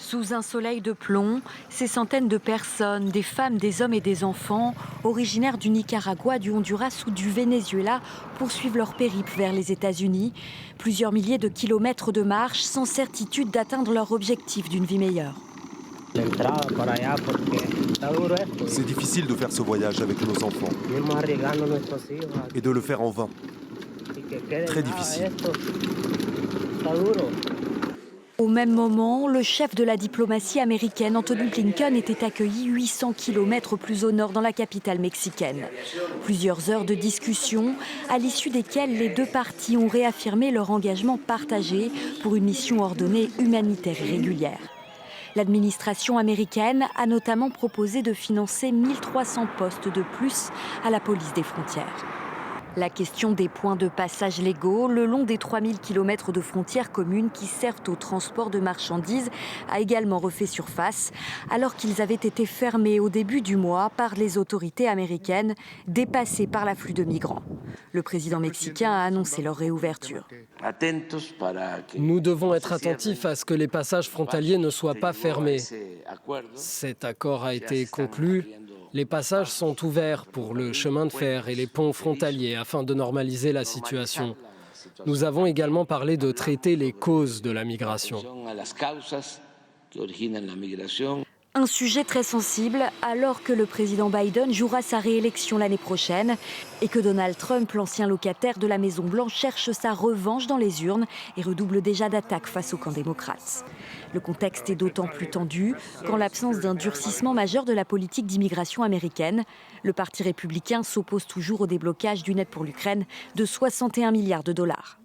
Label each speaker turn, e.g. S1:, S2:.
S1: Sous un soleil de plomb, ces centaines de personnes, des femmes, des hommes et des enfants, originaires du Nicaragua, du Honduras ou du Venezuela, poursuivent leur périple vers les États-Unis. Plusieurs milliers de kilomètres de marche, sans certitude d'atteindre leur objectif d'une vie meilleure.
S2: C'est difficile de faire ce voyage avec nos enfants et de le faire en vain. Très difficile.
S1: Au même moment, le chef de la diplomatie américaine, Anthony Blinken, était accueilli 800 km plus au nord dans la capitale mexicaine. Plusieurs heures de discussion, à l'issue desquelles les deux parties ont réaffirmé leur engagement partagé pour une mission ordonnée humanitaire et régulière. L'administration américaine a notamment proposé de financer 1300 postes de plus à la police des frontières. La question des points de passage légaux le long des 3000 km de frontières communes qui servent au transport de marchandises a également refait surface, alors qu'ils avaient été fermés au début du mois par les autorités américaines, dépassées par l'afflux de migrants. Le président mexicain a annoncé leur réouverture.
S3: Nous devons être attentifs à ce que les passages frontaliers ne soient pas fermés. Cet accord a été conclu. Les passages sont ouverts pour le chemin de fer et les ponts frontaliers afin de normaliser la situation. Nous avons également parlé de traiter les causes de la migration.
S1: Un sujet très sensible alors que le président Biden jouera sa réélection l'année prochaine et que Donald Trump, l'ancien locataire de la Maison-Blanche, cherche sa revanche dans les urnes et redouble déjà d'attaques face au camp démocrate. Le contexte est d'autant plus tendu qu'en l'absence d'un durcissement majeur de la politique d'immigration américaine, le Parti républicain s'oppose toujours au déblocage d'une aide pour l'Ukraine de 61 milliards de dollars.